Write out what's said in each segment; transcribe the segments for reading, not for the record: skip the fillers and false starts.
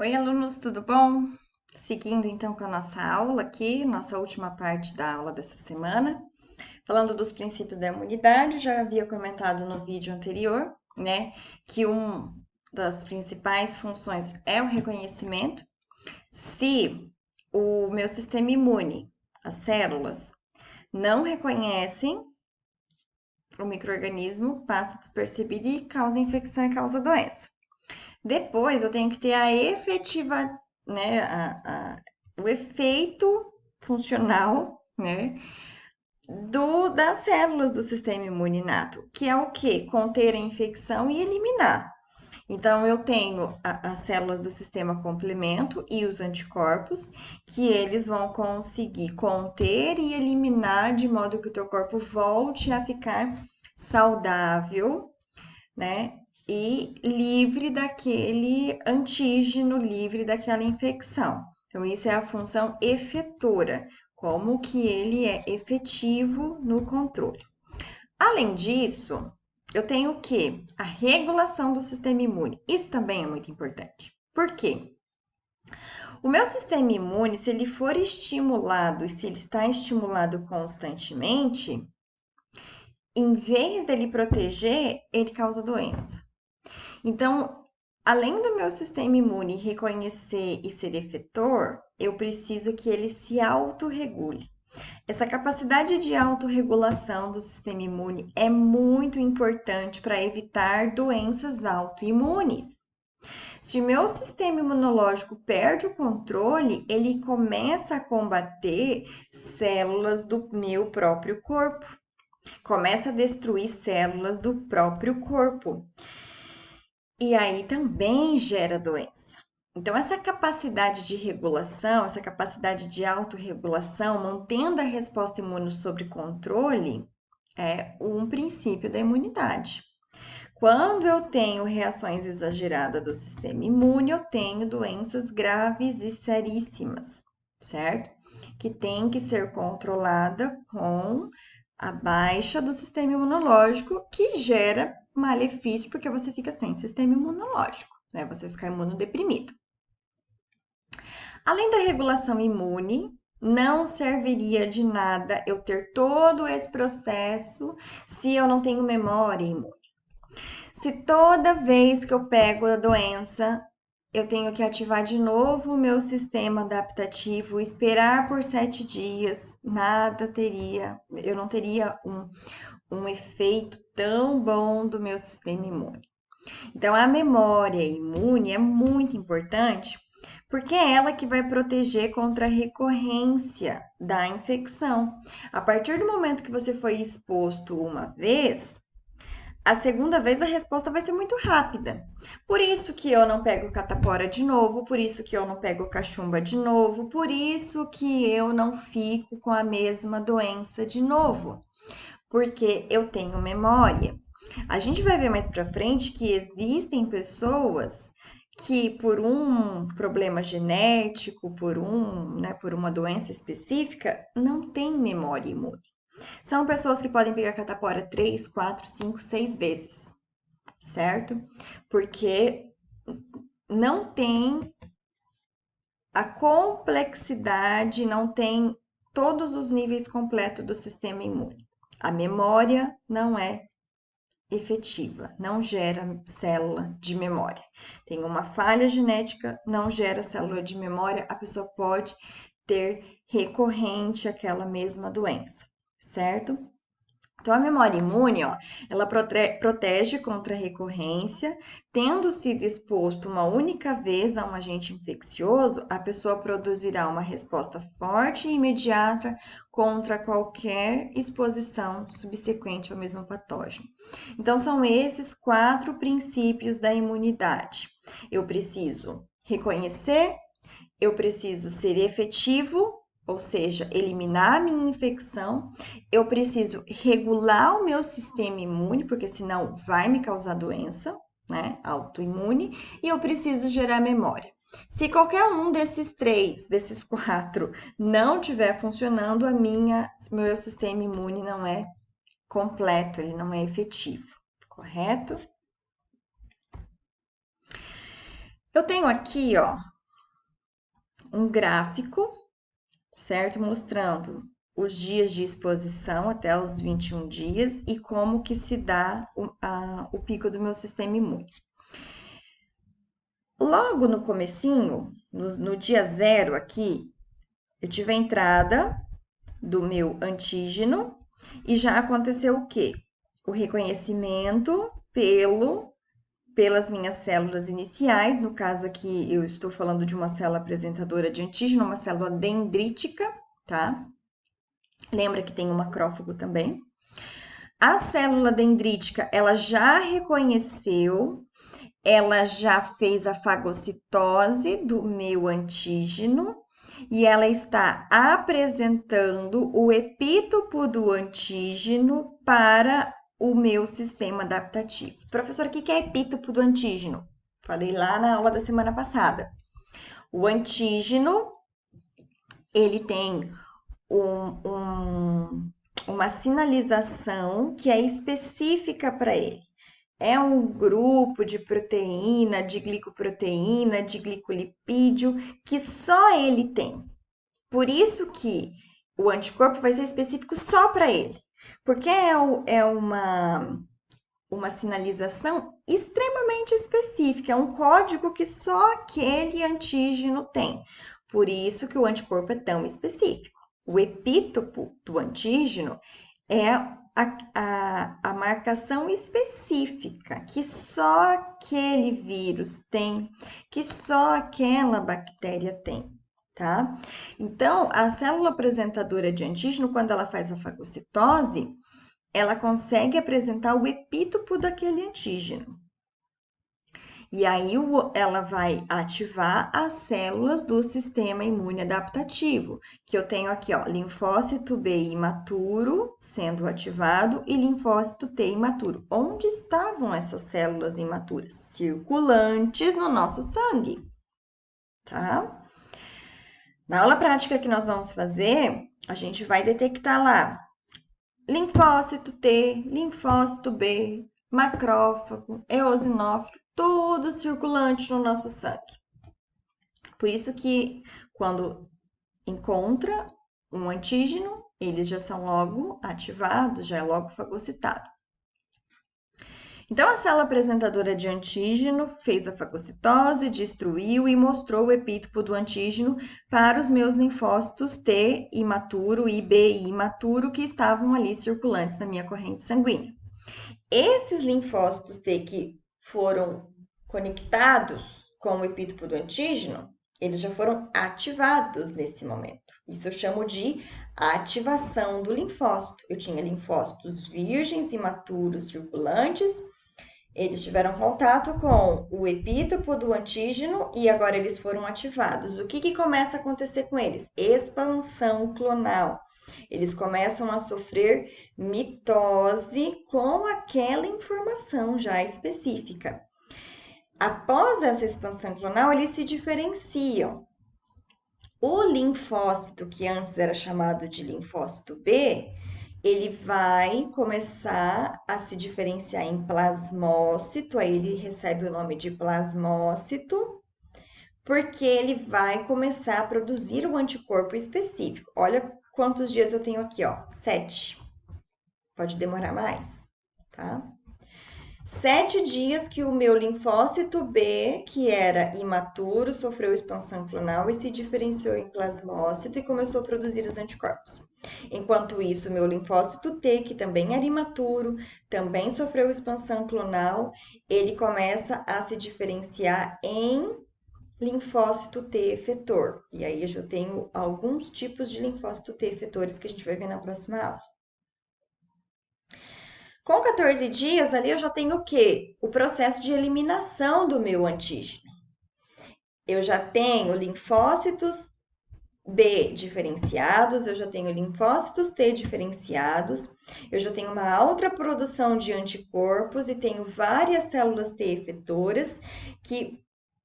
Oi, alunos, tudo bom? Seguindo então com a nossa aula aqui, nossa última parte da aula dessa semana, falando dos princípios da imunidade, já havia comentado no vídeo anterior, né, que uma das principais funções é o reconhecimento. Se o meu sistema imune, as células, não reconhecem o micro-organismo, passa despercebido e causa infecção e causa doença. Depois eu tenho que ter a efetiva, né, o efeito funcional, né, das células do sistema imune inato, que é o que? Conter a infecção e eliminar. Então, eu tenho as células do sistema complemento e os anticorpos, que eles vão conseguir conter e eliminar de modo que o teu corpo volte a ficar saudável, né? E livre daquele antígeno, livre daquela infecção. Então, isso é a função efetora, como que ele é efetivo no controle. Além disso, eu tenho o quê? A regulação do sistema imune. Isso também é muito importante. Por quê? O meu sistema imune, se ele for estimulado e se ele está estimulado constantemente, em vez dele proteger, ele causa doença. Então, além do meu sistema imune reconhecer e ser efetor, eu preciso que ele se autorregule. Essa capacidade de autorregulação do sistema imune é muito importante para evitar doenças autoimunes. Se o meu sistema imunológico perde o controle, ele começa a combater células do meu próprio corpo, começa a destruir células do próprio corpo. E aí também gera doença. Então, essa capacidade de regulação, essa capacidade de autorregulação, mantendo a resposta imune sob controle, é um princípio da imunidade. Quando eu tenho reações exageradas do sistema imune, eu tenho doenças graves e seríssimas, certo? Que tem que ser controlada com a baixa do sistema imunológico, que gera malefício porque você fica sem sistema imunológico, né? Você fica imunodeprimido. Além da regulação imune, não serviria de nada eu ter todo esse processo se eu não tenho memória imune. Se toda vez que eu pego a doença, eu tenho que ativar de novo o meu sistema adaptativo, esperar por 7 dias, eu não teria um efeito tão bom do meu sistema imune. Então, a memória imune é muito importante porque é ela que vai proteger contra a recorrência da infecção. A partir do momento que você foi exposto uma vez, a segunda vez a resposta vai ser muito rápida. Por isso que eu não pego catapora de novo, por isso que eu não pego cachumba de novo, por isso que eu não fico com a mesma doença de novo, porque eu tenho memória. A gente vai ver mais para frente que existem pessoas que por um problema genético, por uma doença específica, não têm memória imune. São pessoas que podem pegar catapora 3, 4, 5, 6 vezes, certo? Porque não tem a complexidade, não tem todos os níveis completos do sistema imune. A memória não é efetiva, não gera célula de memória. Tem uma falha genética, não gera célula de memória, a pessoa pode ter recorrente aquela mesma doença, certo? Então, a memória imune, ó, ela protege contra a recorrência. Tendo sido exposto uma única vez a um agente infeccioso, a pessoa produzirá uma resposta forte e imediata contra qualquer exposição subsequente ao mesmo patógeno. Então, são esses 4 princípios da imunidade. Eu preciso reconhecer, eu preciso ser efetivo, ou seja, eliminar a minha infecção, eu preciso regular o meu sistema imune, porque senão vai me causar doença, né, autoimune, e eu preciso gerar memória. Se qualquer um desses 3, desses 4, não estiver funcionando, meu sistema imune não é completo, ele não é efetivo, correto? Eu tenho aqui, ó, um gráfico, certo? Mostrando os dias de exposição até os 21 dias e como que se dá o pico do meu sistema imune. Logo no comecinho, no dia 0 aqui, eu tive a entrada do meu antígeno e já aconteceu o quê? O reconhecimento pelas minhas células iniciais. No caso aqui, eu estou falando de uma célula apresentadora de antígeno, uma célula dendrítica, tá? Lembra que tem um macrófago também. A célula dendrítica, ela já reconheceu, ela já fez a fagocitose do meu antígeno e ela está apresentando o epítopo do antígeno para o meu sistema adaptativo. Professor, o que é epítopo do antígeno? Falei lá na aula da semana passada. O antígeno, ele tem uma sinalização que é específica para ele. É um grupo de proteína, de glicoproteína, de glicolipídio, que só ele tem. Por isso que o anticorpo vai ser específico só para ele. Porque é uma sinalização extremamente específica, é um código que só aquele antígeno tem. Por isso que o anticorpo é tão específico. O epítopo do antígeno é a marcação específica que só aquele vírus tem, que só aquela bactéria tem, tá? Então, a célula apresentadora de antígeno, quando ela faz a fagocitose, ela consegue apresentar o epítopo daquele antígeno. E aí ela vai ativar as células do sistema imune adaptativo, que eu tenho aqui, ó, linfócito B imaturo sendo ativado e linfócito T imaturo. Onde estavam essas células imaturas? Circulantes no nosso sangue, tá? Na aula prática que nós vamos fazer, a gente vai detectar lá linfócito T, linfócito B, macrófago, eosinófilo, tudo circulante no nosso sangue. Por isso que quando encontra um antígeno, eles já são logo ativados, já é logo fagocitado. Então, a célula apresentadora de antígeno fez a fagocitose, destruiu e mostrou o epítopo do antígeno para os meus linfócitos T imaturo e B imaturo que estavam ali circulantes na minha corrente sanguínea. Esses linfócitos T que foram conectados com o epítopo do antígeno, eles já foram ativados nesse momento. Isso eu chamo de ativação do linfócito. Eu tinha linfócitos virgens, imaturos, circulantes. Eles tiveram contato com o epítopo do antígeno e agora eles foram ativados. O que começa a acontecer com eles? Expansão clonal. Eles começam a sofrer mitose com aquela informação já específica. Após essa expansão clonal, eles se diferenciam. O linfócito, que antes era chamado de linfócito B, ele vai começar a se diferenciar em plasmócito, aí ele recebe o nome de plasmócito, porque ele vai começar a produzir um anticorpo específico. Olha quantos dias eu tenho aqui, ó, 7. Pode demorar mais, tá? 7 dias que o meu linfócito B, que era imaturo, sofreu expansão clonal e se diferenciou em plasmócito e começou a produzir os anticorpos. Enquanto isso, o meu linfócito T, que também era imaturo, também sofreu expansão clonal, ele começa a se diferenciar em linfócito T efetor. E aí eu já tenho alguns tipos de linfócito T efetores que a gente vai ver na próxima aula. Com 14 dias, ali eu já tenho o quê? O processo de eliminação do meu antígeno. Eu já tenho linfócitos B diferenciados, eu já tenho linfócitos T diferenciados, eu já tenho uma alta produção de anticorpos e tenho várias células T efetoras que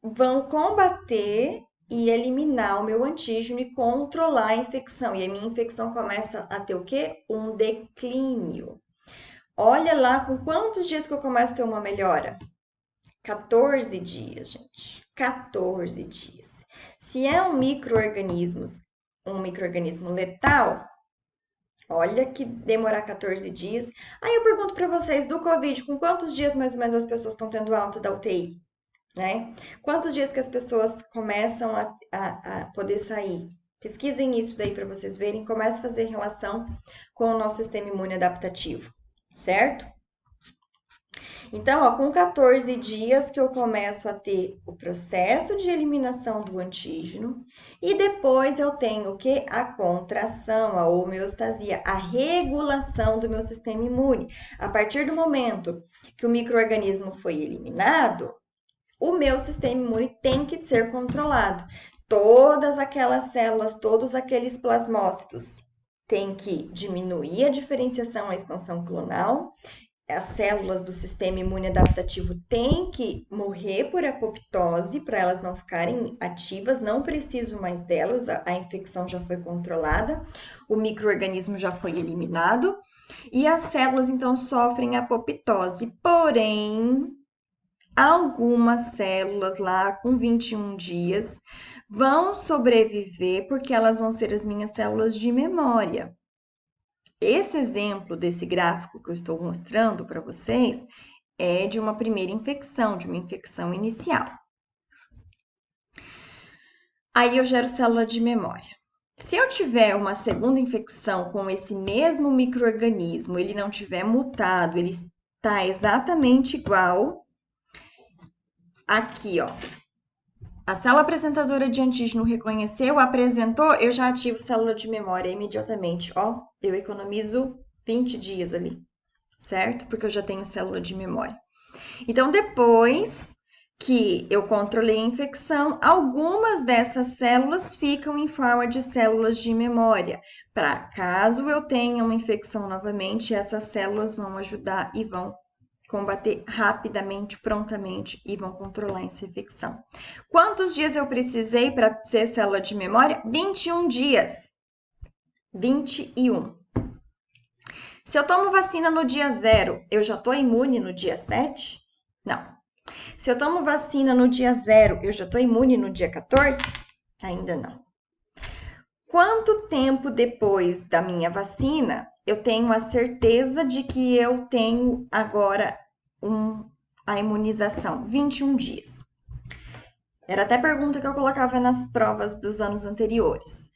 vão combater e eliminar o meu antígeno e controlar a infecção. E a minha infecção começa a ter o quê? Um declínio. Olha lá com quantos dias que eu começo a ter uma melhora. 14 dias, gente. 14 dias. Se é um micro-organismo letal, olha que demorar 14 dias. Aí eu pergunto para vocês, do Covid, com quantos dias mais ou menos as pessoas estão tendo alta da UTI? Né? Quantos dias que as pessoas começam a poder sair? Pesquisem isso daí para vocês verem, comece a fazer relação com o nosso sistema imune adaptativo, certo? Então, ó, com 14 dias que eu começo a ter o processo de eliminação do antígeno e depois eu tenho o que? A contração, a homeostasia, a regulação do meu sistema imune. A partir do momento que o micro-organismo foi eliminado, o meu sistema imune tem que ser controlado. Todas aquelas células, todos aqueles plasmócitos têm que diminuir a diferenciação, a expansão clonal. As células do sistema imune adaptativo têm que morrer por apoptose para elas não ficarem ativas, não preciso mais delas, a infecção já foi controlada, o micro-organismo já foi eliminado e as células então sofrem apoptose, porém algumas células lá com 21 dias vão sobreviver porque elas vão ser as minhas células de memória. Esse exemplo desse gráfico que eu estou mostrando para vocês é de uma primeira infecção, de uma infecção inicial. Aí eu gero célula de memória. Se eu tiver uma segunda infecção com esse mesmo micro-organismo, ele não tiver mutado, ele está exatamente igual aqui, ó. A célula apresentadora de antígeno reconheceu, apresentou, eu já ativo célula de memória imediatamente, ó. Eu economizo 20 dias ali, certo? Porque eu já tenho célula de memória. Então, depois que eu controlei a infecção, algumas dessas células ficam em forma de células de memória. Para caso eu tenha uma infecção novamente, essas células vão ajudar e vão combater rapidamente, prontamente e vão controlar essa infecção. Quantos dias eu precisei para ser célula de memória? 21 dias. 21. Se eu tomo vacina no dia 0, eu já estou imune no dia 7? Não. Se eu tomo vacina no dia 0, eu já estou imune no dia 14? Ainda não. Quanto tempo depois da minha vacina eu tenho a certeza de que eu tenho agora a imunização? 21 dias. Era até pergunta que eu colocava nas provas dos anos anteriores.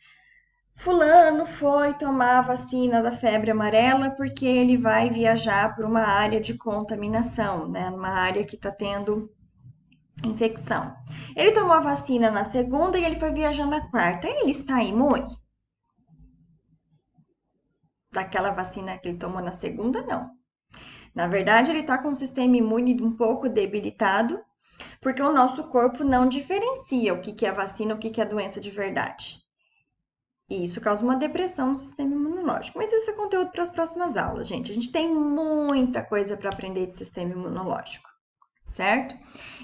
Fulano foi tomar a vacina da febre amarela porque ele vai viajar para uma área de contaminação, né? Numa área que está tendo infecção. Ele tomou a vacina na segunda e ele foi viajar na quarta. Ele está imune? Daquela vacina que ele tomou na segunda, não. Na verdade, ele está com o sistema imune um pouco debilitado, porque o nosso corpo não diferencia o que é vacina, o que é doença de verdade. E isso causa uma depressão no sistema imunológico. Mas isso é conteúdo para as próximas aulas, gente. A gente tem muita coisa para aprender de sistema imunológico, certo?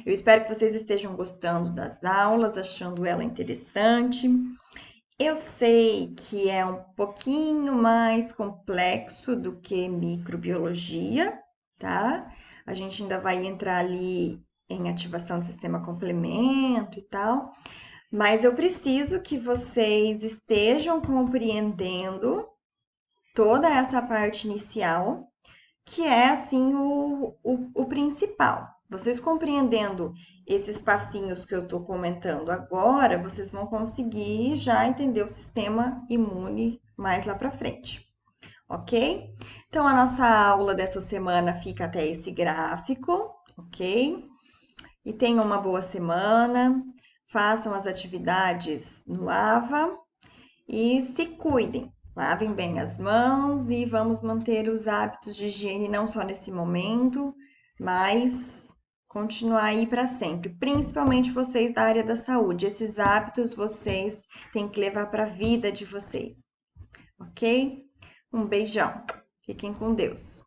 Eu espero que vocês estejam gostando das aulas, achando ela interessante. Eu sei que é um pouquinho mais complexo do que microbiologia, tá? A gente ainda vai entrar ali em ativação do sistema complemento e tal, mas eu preciso que vocês estejam compreendendo toda essa parte inicial, que é, assim, o principal. Vocês compreendendo esses passinhos que eu estou comentando agora, vocês vão conseguir já entender o sistema imune mais lá para frente, ok? Então, a nossa aula dessa semana fica até esse gráfico, ok? E tenham uma boa semana, façam as atividades no AVA e se cuidem. Lavem bem as mãos e vamos manter os hábitos de higiene não só nesse momento, mas continuar aí para sempre, principalmente vocês da área da saúde. Esses hábitos vocês têm que levar para a vida de vocês, ok? Um beijão. Fiquem com Deus.